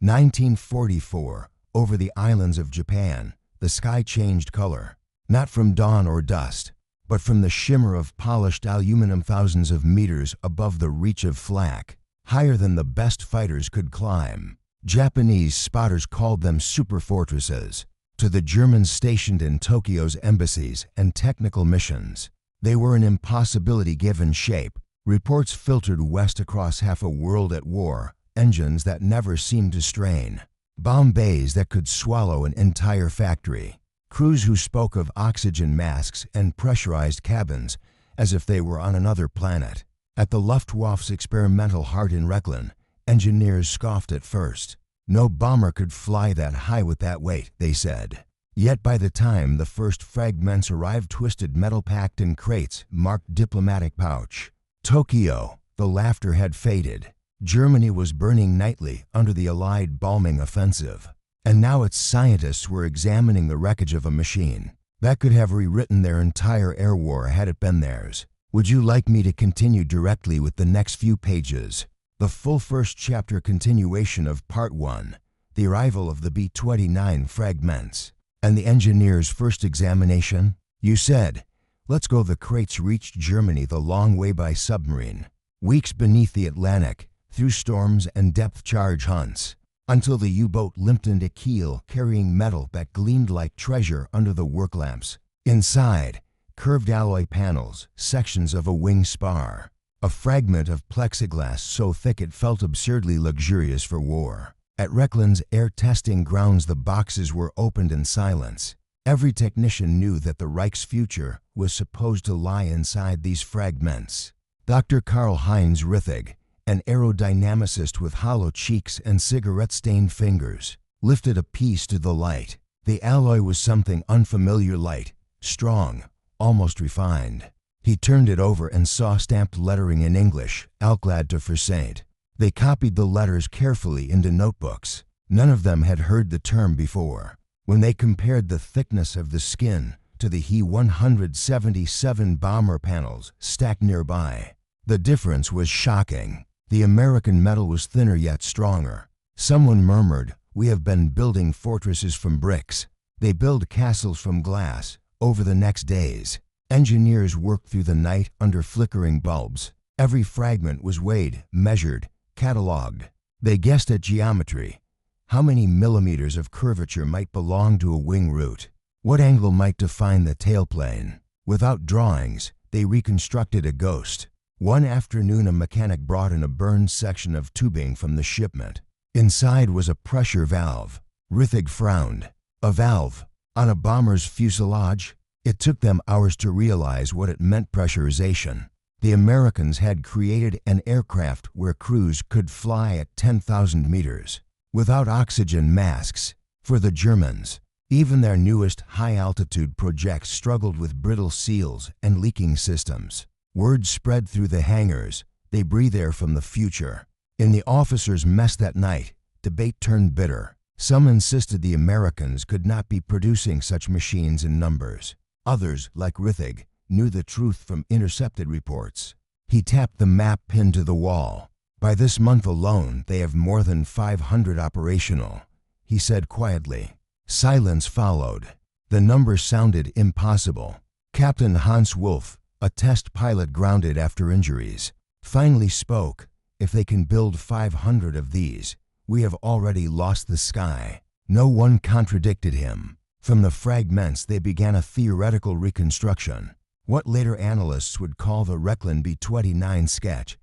1944, over the islands of Japan, the sky changed color, not from dawn or dust, but from the shimmer of polished aluminum thousands of meters above the reach of flak, higher than the best fighters could climb. Japanese spotters called them superfortresses. To the Germans stationed in Tokyo's embassies and technical missions, they were an impossibility given shape. Reports filtered west across half a world at war, engines that never seemed to strain, bomb bays that could swallow an entire factory, crews who spoke of oxygen masks and pressurized cabins as if they were on another planet. At the Luftwaffe's experimental heart in Rechlin, engineers scoffed at first. No bomber could fly that high with that weight, they said. Yet by the time the first fragments arrived, twisted metal packed in crates marked diplomatic pouch. Tokyo, the laughter had faded. Germany was burning nightly under the Allied bombing offensive. And now its scientists were examining the wreckage of a machine that could have rewritten their entire air war had it been theirs. Would you like me to continue directly with the next few pages? The full first chapter continuation of Part 1, the arrival of the B-29 fragments, and the engineer's first examination? You said, let's go. The crates reached Germany the long way by submarine, weeks beneath the Atlantic, through storms and depth charge hunts, until the U-boat limped into Kiel carrying metal that gleamed like treasure under the work lamps. Inside, curved alloy panels, sections of a wing spar, a fragment of plexiglass so thick it felt absurdly luxurious for war. At Rechlin's air testing grounds, the boxes were opened in silence. Every technician knew that the Reich's future was supposed to lie inside these fragments. Dr. Karl-Heinz Rithig, an aerodynamicist with hollow cheeks and cigarette-stained fingers, lifted a piece to the light. The alloy was something unfamiliar, light, strong, almost refined. He turned it over and saw stamped lettering in English, Alclad to Versailles. They copied the letters carefully into notebooks. None of them had heard the term before. When they compared the thickness of the skin to the He-177 bomber panels stacked nearby, the difference was shocking. The American metal was thinner yet stronger. Someone murmured, "We have been building fortresses from bricks. They build castles from glass." Over the next days, engineers worked through the night under flickering bulbs. Every fragment was weighed, measured, catalogued. They guessed at geometry. How many millimeters of curvature might belong to a wing root? What angle might define the tailplane? Without drawings, they reconstructed a ghost. One afternoon, a mechanic brought in a burned section of tubing from the shipment. Inside was a pressure valve. Rithig frowned. A valve? On a bomber's fuselage? It took them hours to realize what it meant: pressurization. The Americans had created an aircraft where crews could fly at 10,000 meters, without oxygen masks. For the Germans, even their newest high-altitude projects struggled with brittle seals and leaking systems. Word spread through the hangars. They breathed air from the future. In the officers' mess that night, debate turned bitter. Some insisted the Americans could not be producing such machines in numbers. Others, like Rithig, knew the truth from intercepted reports. He tapped the map pinned to the wall. "By this month alone, they have more than 500 operational," he said quietly. Silence followed. The number sounded impossible. Captain Hans Wolf, a test pilot grounded after injuries, finally spoke. "If they can build 500 of these, we have already lost the sky." No one contradicted him. From the fragments, they began a theoretical reconstruction, what later analysts would call the Rechlin B-29 sketch.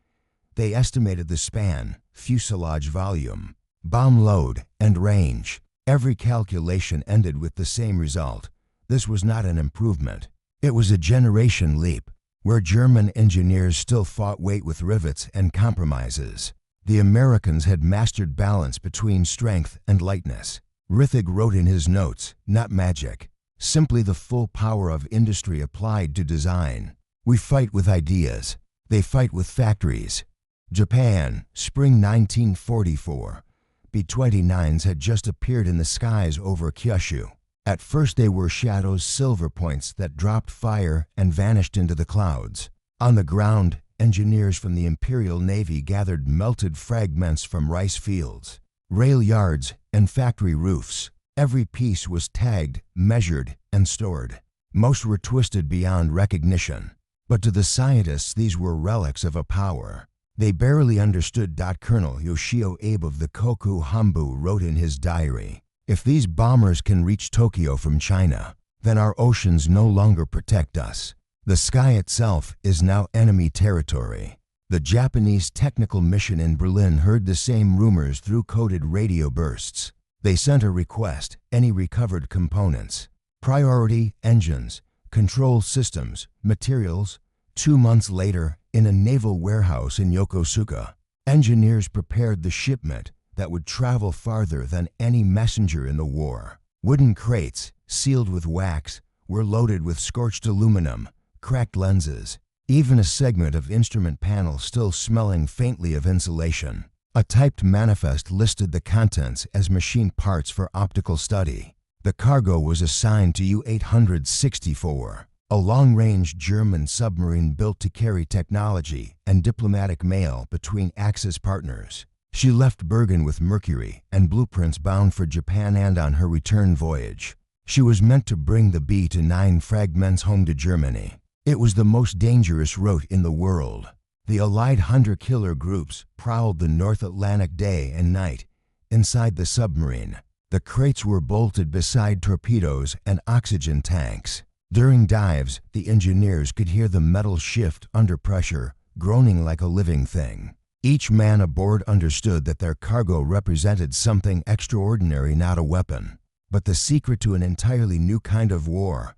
They estimated the span, fuselage volume, bomb load, and range. Every calculation ended with the same result. This was not an improvement. It was a generation leap. Where German engineers still fought weight with rivets and compromises, the Americans had mastered balance between strength and lightness. Rithig wrote in his notes, "Not magic, simply the full power of industry applied to design. We fight with ideas. They fight with factories." Japan, spring 1944. B-29s had just appeared in the skies over Kyushu. At first they were shadows, silver points that dropped fire and vanished into the clouds. On the ground, engineers from the Imperial Navy gathered melted fragments from rice fields. rail yards, and factory roofs. Every piece was tagged, measured, and stored. Most were twisted beyond recognition, but to the scientists these were relics of a power they barely understood. Colonel Yoshio Abe of the Koku Hambu wrote in his diary, "If these bombers can reach Tokyo from China, then our oceans no longer protect us. The sky itself is now enemy territory." The Japanese technical mission in Berlin heard the same rumors through coded radio bursts. They sent a request, any recovered components, priority engines, control systems, materials. 2 months later, in a naval warehouse in Yokosuka, engineers prepared the shipment that would travel farther than any messenger in the war. Wooden crates, sealed with wax, were loaded with scorched aluminum, cracked lenses, even a segment of instrument panel still smelling faintly of insulation. A typed manifest listed the contents as machine parts for optical study. The cargo was assigned to U-864, a long-range German submarine built to carry technology and diplomatic mail between Axis partners. She left Bergen with Mercury and blueprints bound for Japan, and on her return voyage, she was meant to bring the B-29 fragments home to Germany. It was the most dangerous route in the world. The Allied hunter-killer groups prowled the North Atlantic day and night inside the submarine. The crates were bolted beside torpedoes and oxygen tanks. During dives, the engineers could hear the metal shift under pressure, groaning like a living thing. Each man aboard understood that their cargo represented something extraordinary, not a weapon, but the secret to an entirely new kind of war.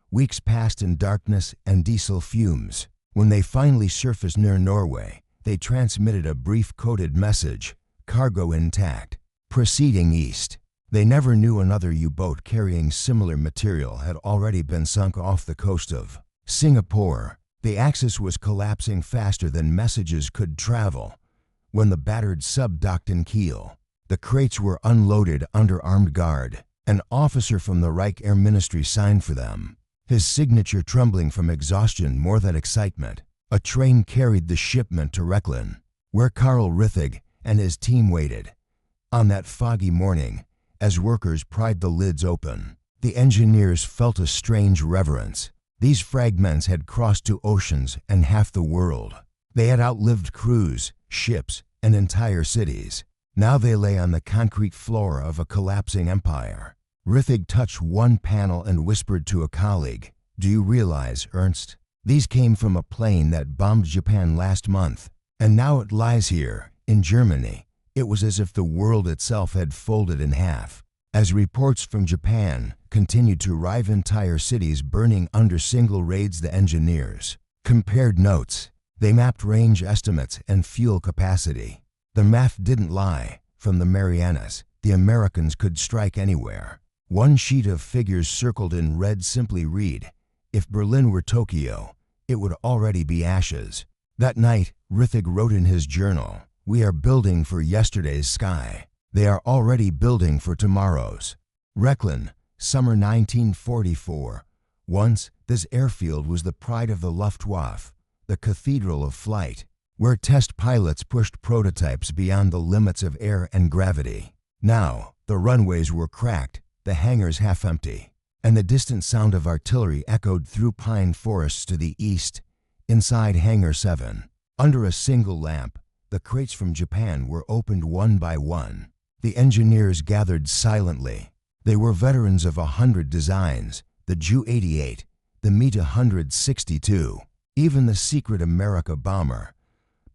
Weeks passed in darkness and diesel fumes. When they finally surfaced near Norway, they transmitted a brief coded message, "Cargo intact, proceeding east." They never knew another U-boat carrying similar material had already been sunk off the coast of Singapore. The Axis was collapsing faster than messages could travel. When the battered sub docked in Kiel, the crates were unloaded under armed guard. An officer from the Reich Air Ministry signed for them, his signature trembling from exhaustion more than excitement. A train carried the shipment to Rechlin, where Karl Rithig and his team waited. On that foggy morning, as workers pried the lids open, the engineers felt a strange reverence. These fragments had crossed 2 oceans and half the world. They had outlived crews, ships, and entire cities. Now they lay on the concrete floor of a collapsing empire. Rithig touched one panel and whispered to a colleague, "Do you realize, Ernst? These came from a plane that bombed Japan last month, and now it lies here, in Germany." It was as if the world itself had folded in half. As reports from Japan continued to arrive, entire cities burning under single raids, the engineers compared notes. They mapped range estimates and fuel capacity. The math didn't lie. From the Marianas, the Americans could strike anywhere. One sheet of figures circled in red simply read, "If Berlin were Tokyo, it would already be ashes." That night, Rithig wrote in his journal, "We are building for yesterday's sky. They are already building for tomorrow's." Rechlin, summer 1944. Once, this airfield was the pride of the Luftwaffe, the cathedral of flight, where test pilots pushed prototypes beyond the limits of air and gravity. Now, the runways were cracked, the hangars half empty, and the distant sound of artillery echoed through pine forests to the east. Inside Hangar 7, under a single lamp, the crates from Japan were opened one by one. The engineers gathered silently. They were veterans of 100 designs, the Ju-88, the Me-162, even the secret America bomber.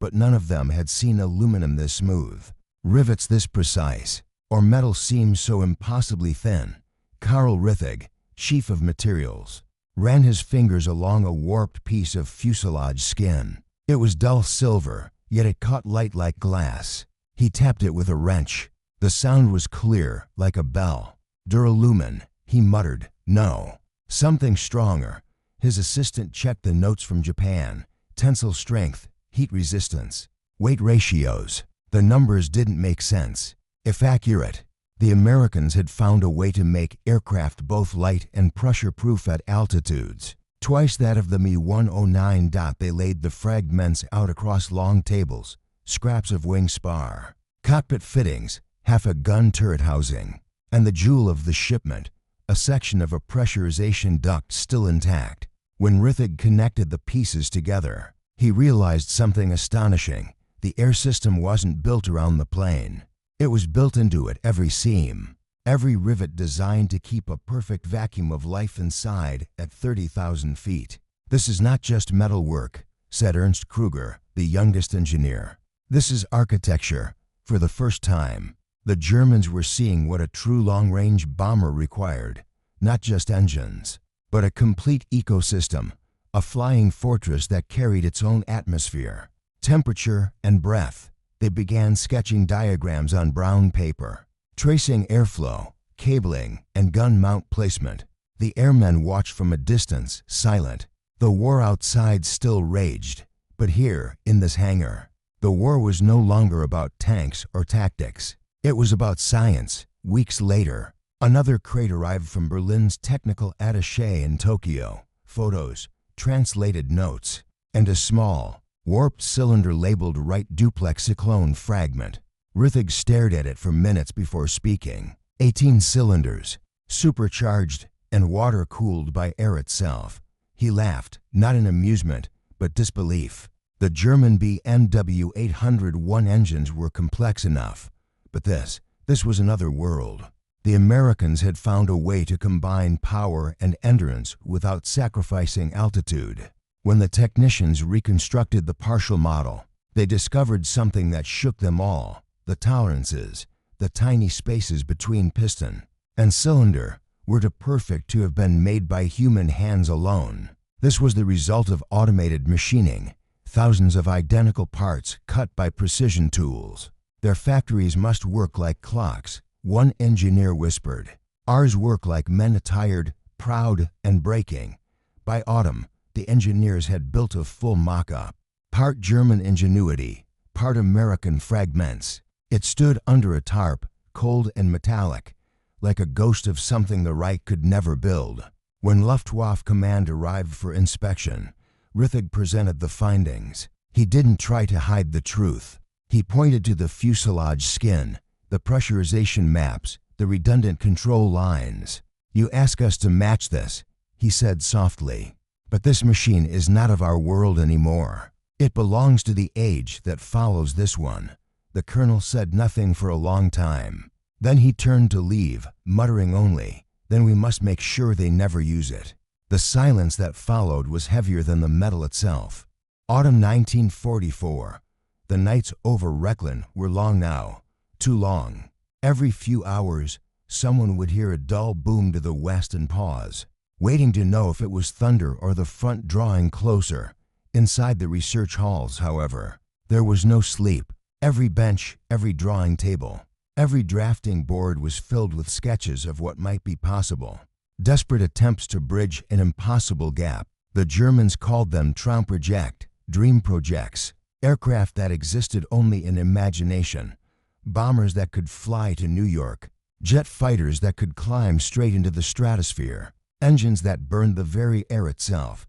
But none of them had seen aluminum this smooth, rivets this precise, or metal seams so impossibly thin. Karl Rithig, chief of materials, ran his fingers along a warped piece of fuselage skin. It was dull silver, yet it caught light like glass. He tapped it with a wrench. The sound was clear, like a bell. "Duralumin," he muttered. "No, something stronger." His assistant checked the notes from Japan. Tensile strength, heat resistance, weight ratios. The numbers didn't make sense. If accurate, the Americans had found a way to make aircraft both light and pressure-proof at altitudes twice that of the Me-109. They laid the fragments out across long tables, scraps of wing spar, cockpit fittings, half a gun turret housing, and the jewel of the shipment, a section of a pressurization duct still intact. When Rithig connected the pieces together, he realized something astonishing. The air system wasn't built around the plane. It was built into it, every seam, every rivet designed to keep a perfect vacuum of life inside at 30,000 feet. "This is not just metal work," said Ernst Kruger, the youngest engineer. "This is architecture." For the first time, the Germans were seeing what a true long-range bomber required. Not just engines, but a complete ecosystem, a flying fortress that carried its own atmosphere, temperature, and breath. They began sketching diagrams on brown paper, tracing airflow, cabling, and gun mount placement. The airmen watched from a distance, silent. The war outside still raged, but here, in this hangar, the war was no longer about tanks or tactics. It was about science. Weeks later, another crate arrived from Berlin's technical attaché in Tokyo. Photos, translated notes, and a small, warped cylinder labeled right duplex cyclone fragment. Rithig stared at it for minutes before speaking. 18 cylinders, supercharged and water-cooled by air itself. He laughed, not in amusement, but disbelief. The German BMW 801 engines were complex enough, but this was another world. The Americans had found a way to combine power and endurance without sacrificing altitude. When the technicians reconstructed the partial model, they discovered something that shook them all: the tolerances, the tiny spaces between piston and cylinder were too perfect to have been made by human hands alone. This was the result of automated machining, thousands of identical parts cut by precision tools. "Their factories must work like clocks," one engineer whispered. "Ours work like men attired, proud, and breaking." By autumn, the engineers had built a full mock-up, part German ingenuity, part American fragments. It stood under a tarp, cold and metallic, like a ghost of something the Reich could never build. When Luftwaffe command arrived for inspection, Rithig presented the findings. He didn't try to hide the truth. He pointed to the fuselage skin, the pressurization maps, the redundant control lines. "You ask us to match this," he said softly. "But this machine is not of our world anymore. It belongs to the age that follows this one." The colonel said nothing for a long time. Then he turned to leave, muttering only, "Then we must make sure they never use it." The silence that followed was heavier than the metal itself. Autumn 1944. The nights over Rechlin were long now, too long. Every few hours, someone would hear a dull boom to the west and pause, waiting to know if it was thunder or the front drawing closer. Inside the research halls, however, there was no sleep. Every bench, every drawing table, every drafting board was filled with sketches of what might be possible. Desperate attempts to bridge an impossible gap. The Germans called them Traumprojekt, dream projects, aircraft that existed only in imagination, bombers that could fly to New York, jet fighters that could climb straight into the stratosphere, engines that burned the very air itself.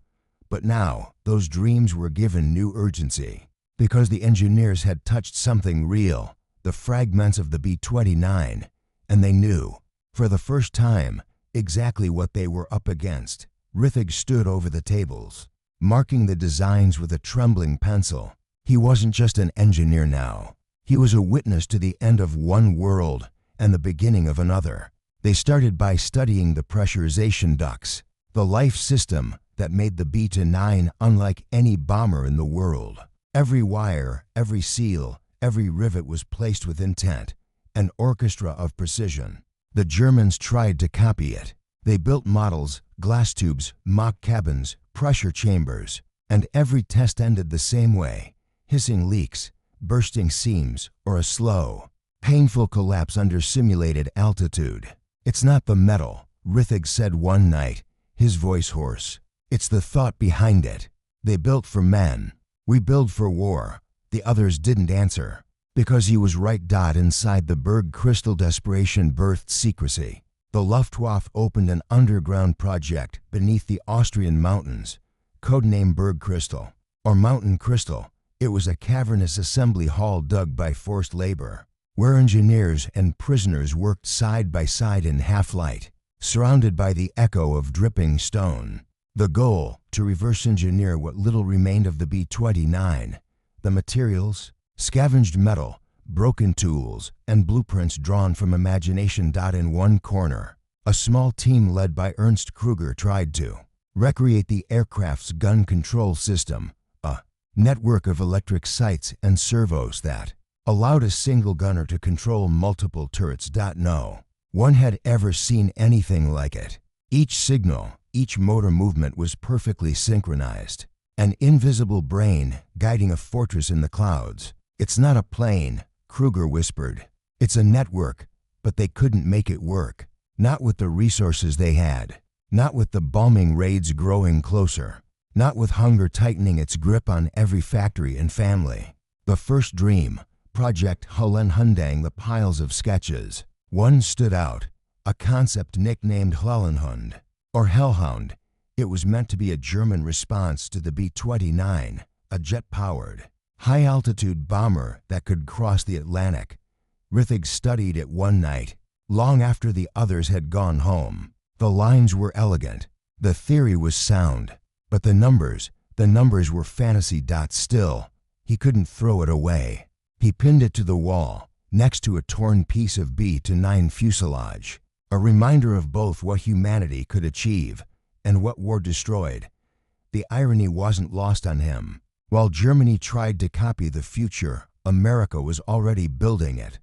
But now, those dreams were given new urgency, because the engineers had touched something real, the fragments of the B-29, and they knew, for the first time, exactly what they were up against. Rithig stood over the tables, marking the designs with a trembling pencil. He wasn't just an engineer now. He was a witness to the end of one world and the beginning of another. They started by studying the pressurization ducts, the life system that made the B-29 unlike any bomber in the world. Every wire, every seal, every rivet was placed with intent, an orchestra of precision. The Germans tried to copy it. They built models, glass tubes, mock cabins, pressure chambers, and every test ended the same way: hissing leaks, bursting seams, or a slow, painful collapse under simulated altitude. "It's not the metal," Rithig said one night, his voice hoarse. "It's the thought behind it. They built for men. We build for war." The others didn't answer, because he was right inside the Berg crystal. Desperation birthed secrecy. The Luftwaffe opened an underground project beneath the Austrian mountains, codenamed Berg Crystal, or Mountain Crystal. It was a cavernous assembly hall dug by forced labor. where engineers and prisoners worked side by side in half-light, surrounded by the echo of dripping stone. The goal, to reverse engineer what little remained of the B-29. The materials, scavenged metal, broken tools, and blueprints drawn from imagination. In one corner, a small team led by Ernst Kruger tried to recreate the aircraft's gun control system, a network of electric sights and servos that allowed a single gunner to control multiple turrets. No one had ever seen anything like it. Each signal, each motor movement was perfectly synchronized. An invisible brain guiding a fortress in the clouds. "It's not a plane," Kruger whispered. "It's a network," but they couldn't make it work. Not with the resources they had. Not with the bombing raids growing closer. Not with hunger tightening its grip on every factory and family. The first dream, Project Hullenhundang, the piles of sketches. One stood out, a concept nicknamed Höllenhund, or Hellhound. It was meant to be a German response to the B-29, a jet-powered, high-altitude bomber that could cross the Atlantic. Rithig studied it one night, long after the others had gone home. The lines were elegant, the theory was sound, but the numbers were fantasy. Still, he couldn't throw it away. He pinned it to the wall, next to a torn piece of B-29 fuselage, a reminder of both what humanity could achieve and what war destroyed. The irony wasn't lost on him. While Germany tried to copy the future, America was already building it.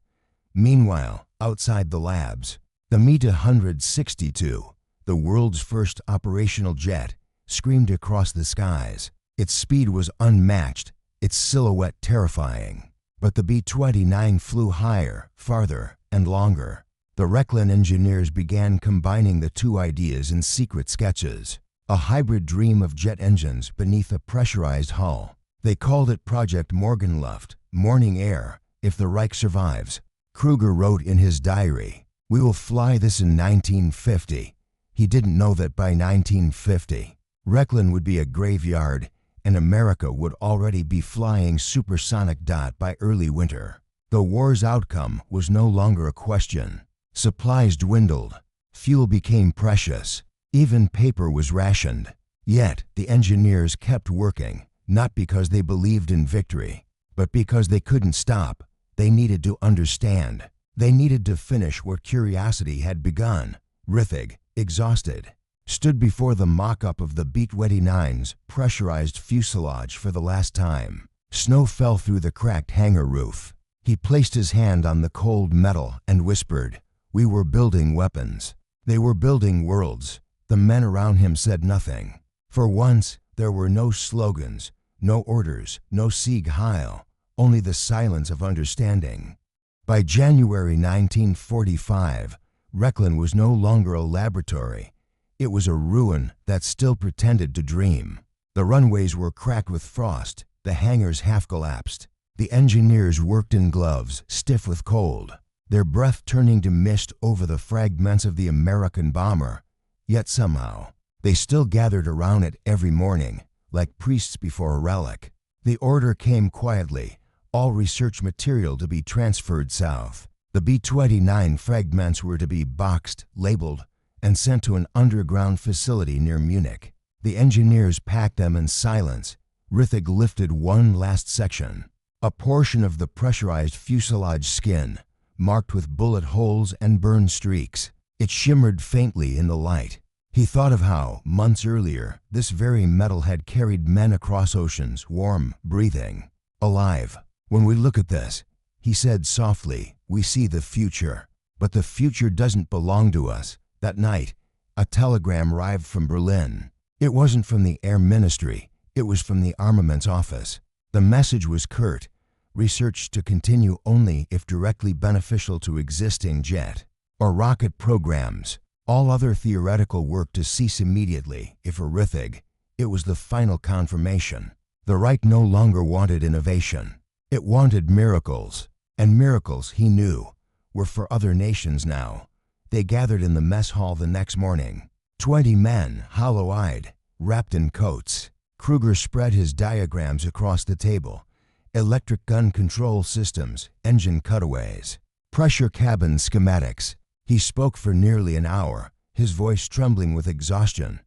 Meanwhile, outside the labs, the Me-162, the world's first operational jet, screamed across the skies. Its speed was unmatched, its silhouette terrifying. But the B-29 flew higher, farther, and longer. The Rechlin engineers began combining the two ideas in secret sketches, a hybrid dream of jet engines beneath a pressurized hull. They called it Project Morgenluft, morning air, if the Reich survives. Kruger wrote in his diary, "We will fly this in 1950. He didn't know that by 1950, Rechlin would be a graveyard and America would already be flying supersonic. By early winter, the war's outcome was no longer a question. Supplies dwindled, fuel became precious, even paper was rationed. Yet the engineers kept working, not because they believed in victory, but because they couldn't stop. They needed to understand. They needed to finish what curiosity had begun. Rithig, exhausted, stood before the mock-up of the B-29's pressurized fuselage for the last time. Snow fell through the cracked hangar roof. He placed his hand on the cold metal and whispered, "We were building weapons. They were building worlds." The men around him said nothing. For once, there were no slogans, no orders, no Sieg Heil, only the silence of understanding. By January 1945, Rechlin was no longer a laboratory. It was a ruin that still pretended to dream. The runways were cracked with frost, the hangars half collapsed. The engineers worked in gloves, stiff with cold, their breath turning to mist over the fragments of the American bomber. Yet somehow, they still gathered around it every morning, like priests before a relic. The order came quietly, all research material to be transferred south. The B-29 fragments were to be boxed, labeled, and sent to an underground facility near Munich. The engineers packed them in silence. Rithig lifted one last section, a portion of the pressurized fuselage skin, marked with bullet holes and burn streaks. It shimmered faintly in the light. He thought of how, months earlier, this very metal had carried men across oceans, warm, breathing, alive. "When we look at this," he said softly, "we see the future. But the future doesn't belong to us." That night, a telegram arrived from Berlin. It wasn't from the Air Ministry, it was from the Armaments Office. The message was curt: research to continue only if directly beneficial to existing jet or rocket programs. All other theoretical work to cease immediately. If for Rithig, it was the final confirmation. The Reich no longer wanted innovation. It wanted miracles. And miracles, he knew, were for other nations now. They gathered in the mess hall the next morning. 20 men, hollow-eyed, wrapped in coats. Kruger spread his diagrams across the table. Electric gun control systems, engine cutaways, Pressure cabin schematics. He spoke for nearly an hour, his voice trembling with exhaustion.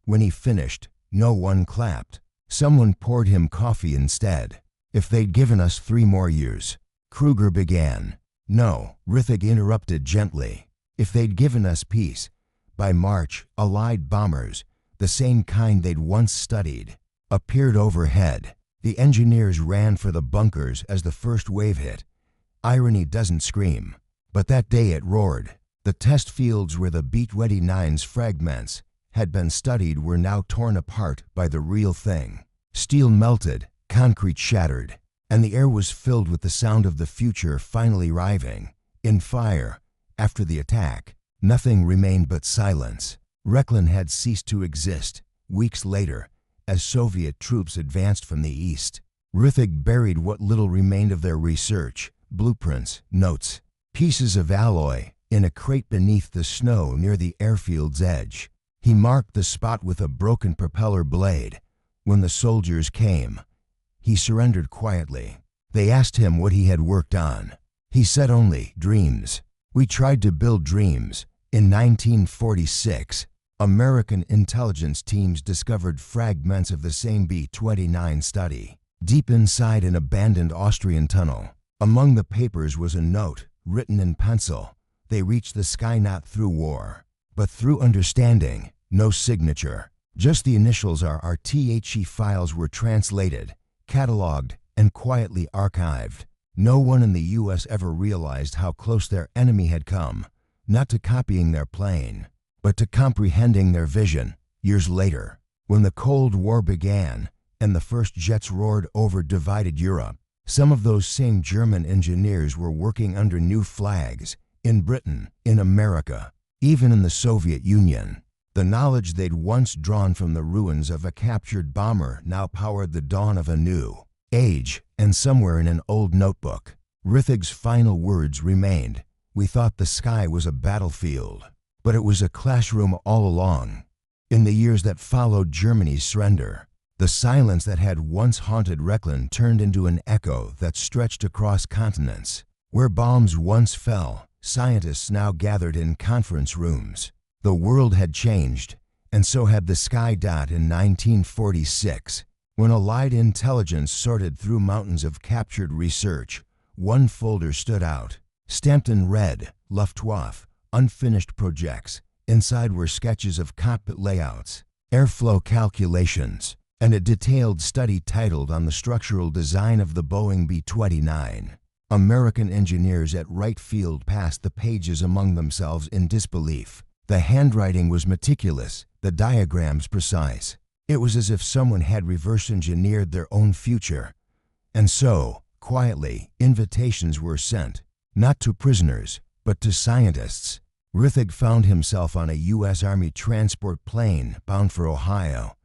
When he finished, no one clapped. Someone poured him coffee instead. If they'd given us 3 more years, Kruger began. No, Rithig interrupted gently. If they'd given us peace. By March, Allied bombers, the same kind they'd once studied, appeared overhead. The engineers ran for the bunkers as the first wave hit. Irony doesn't scream, but that day it roared. The test fields where the B-29's fragments had been studied were now torn apart by the real thing. Steel melted, concrete shattered, and the air was filled with the sound of the future finally arriving. In fire, after the attack, nothing remained but silence. Rechlin had ceased to exist. Weeks later, as Soviet troops advanced from the east, Rithig buried what little remained of their research, blueprints, notes, pieces of alloy, in a crate beneath the snow near the airfield's edge. He marked the spot with a broken propeller blade. When the soldiers came, he surrendered quietly. They asked him what he had worked on. He said only, dreams. We tried to build dreams. In 1946, American intelligence teams discovered fragments of the same B-29 study, deep inside an abandoned Austrian tunnel. Among the papers was a note, written in pencil. They reached the sky not through war, but through understanding. No signature. Just the initials are RTHE. Files were translated, cataloged, and quietly archived. No one in the U.S. ever realized how close their enemy had come, not to copying their plane, but to comprehending their vision. Years later, when the Cold War began and the first jets roared over divided Europe, some of those same German engineers were working under new flags, in Britain, in America, even in the Soviet Union. The knowledge they'd once drawn from the ruins of a captured bomber now powered the dawn of a new age, and somewhere in an old notebook, Rithig's final words remained. We thought the sky was a battlefield, but it was a classroom all along. In the years that followed Germany's surrender, the silence that had once haunted Rechlin turned into an echo that stretched across continents. Where bombs once fell, scientists now gathered in conference rooms. The world had changed, and so had the sky. In 1946, when Allied intelligence sorted through mountains of captured research, one folder stood out, stamped in red, Luftwaffe, unfinished projects. Inside were sketches of cockpit layouts, airflow calculations, and a detailed study titled on the structural design of the Boeing B-29. American engineers at Wright Field passed the pages among themselves in disbelief. The handwriting was meticulous, the diagrams precise. It was as if someone had reverse engineered their own future. And so, quietly, invitations were sent, not to prisoners, but to scientists. Rithig found himself on a U.S. Army transport plane bound for Ohio.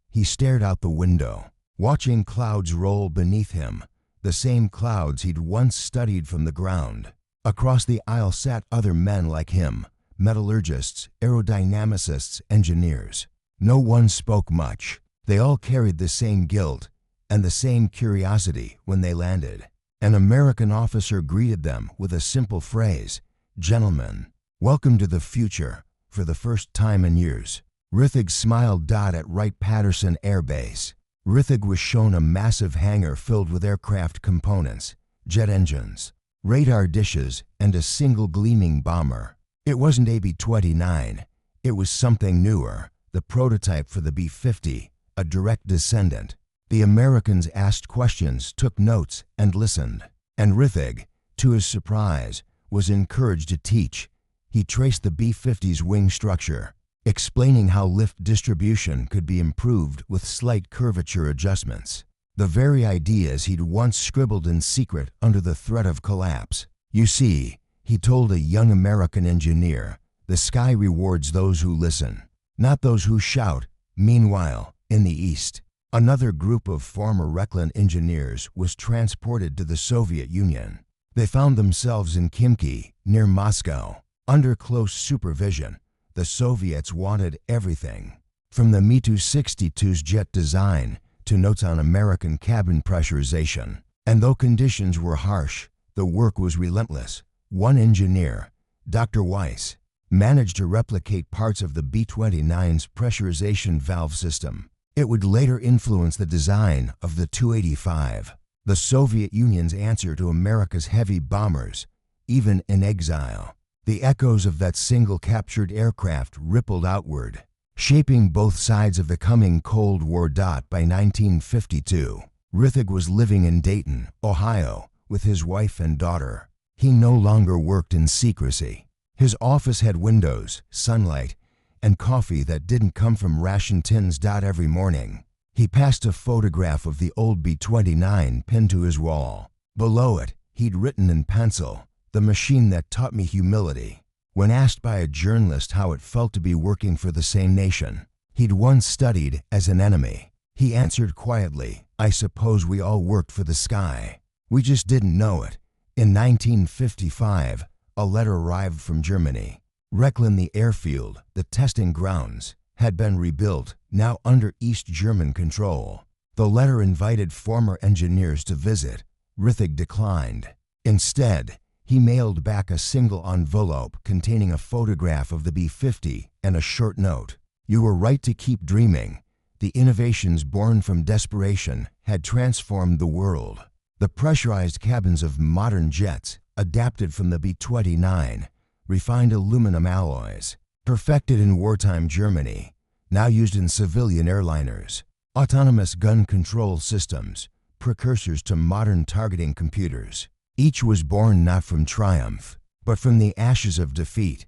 He stared out the window, watching clouds roll beneath him, the same clouds he'd once studied from the ground. Across the aisle sat other men like him, metallurgists, aerodynamicists, engineers. No one spoke much. They all carried the same guilt and the same curiosity when they landed. An American officer greeted them with a simple phrase, "Gentlemen, welcome to the future," for the first time in years. Rithig smiled. At Wright-Patterson Air Base, Rithig was shown a massive hangar filled with aircraft components, jet engines, radar dishes, and a single gleaming bomber. It wasn't a B-29. It was something newer, the prototype for the B-50, a direct descendant. The Americans asked questions, took notes, and listened. And Rithig, to his surprise, was encouraged to teach. He traced the B-50's wing structure, explaining how lift distribution could be improved with slight curvature adjustments. The very ideas he'd once scribbled in secret under the threat of collapse. You see, he told a young American engineer, the sky rewards those who listen, not those who shout. Meanwhile, in the east, another group of former Rechlin engineers was transported to the Soviet Union. They found themselves in Khimki, near Moscow. Under close supervision, the Soviets wanted everything, from the Mi-262's jet design to notes on American cabin pressurization. And though conditions were harsh, the work was relentless. One engineer, Dr. Weiss, managed to replicate parts of the B-29's pressurization valve system. It would later influence the design of the Tu-85, the Soviet Union's answer to America's heavy bombers, even in exile. The echoes of that single captured aircraft rippled outward, shaping both sides of the coming Cold War. By 1952, Rithig was living in Dayton, Ohio, with his wife and daughter. He no longer worked in secrecy. His office had windows, sunlight, and coffee that didn't come from ration tins. Every morning, he passed a photograph of the old B-29 pinned to his wall. Below it, he'd written in pencil, "The machine that taught me humility." When asked by a journalist how it felt to be working for the same nation he'd once studied as an enemy, he answered quietly, "I suppose we all worked for the sky. We just didn't know it." In 1955, a letter arrived from Germany. Rechlin Airfield, the testing grounds, had been rebuilt, now under East German control. The letter invited former engineers to visit. Rithig declined. Instead, he mailed back a single envelope containing a photograph of the B-50 and a short note. "You were right to keep dreaming. The innovations born from desperation had transformed the world." The pressurized cabins of modern jets, adapted from the B-29, refined aluminum alloys, perfected in wartime Germany, now used in civilian airliners. Autonomous gun control systems, precursors to modern targeting computers. Each was born not from triumph, but from the ashes of defeat.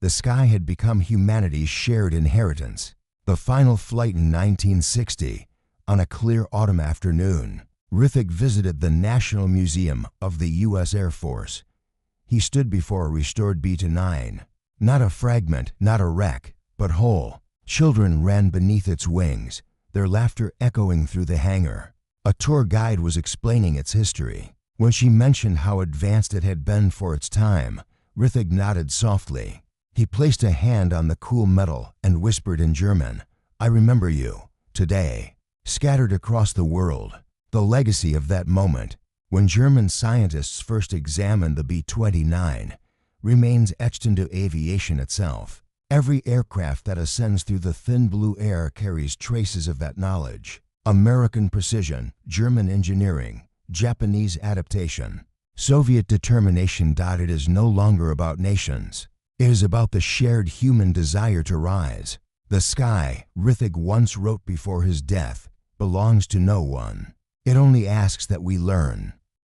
The sky had become humanity's shared inheritance. The final flight in 1960, on a clear autumn afternoon, Rithig visited the National Museum of the U.S. Air Force. He stood before a restored B-29, not a fragment, not a wreck, but whole. Children ran beneath its wings, their laughter echoing through the hangar. A tour guide was explaining its history. When she mentioned how advanced it had been for its time, Rithig nodded softly. He placed a hand on the cool metal and whispered in German, "I remember you, today." Scattered across the world, the legacy of that moment, when German scientists first examined the B-29, remains etched into aviation itself. Every aircraft that ascends through the thin blue air carries traces of that knowledge. American precision, German engineering, Japanese adaptation, Soviet determination. It is no longer about nations. It is about the shared human desire to rise. "The sky," Rithig once wrote before his death, "belongs to no one. It only asks that we learn."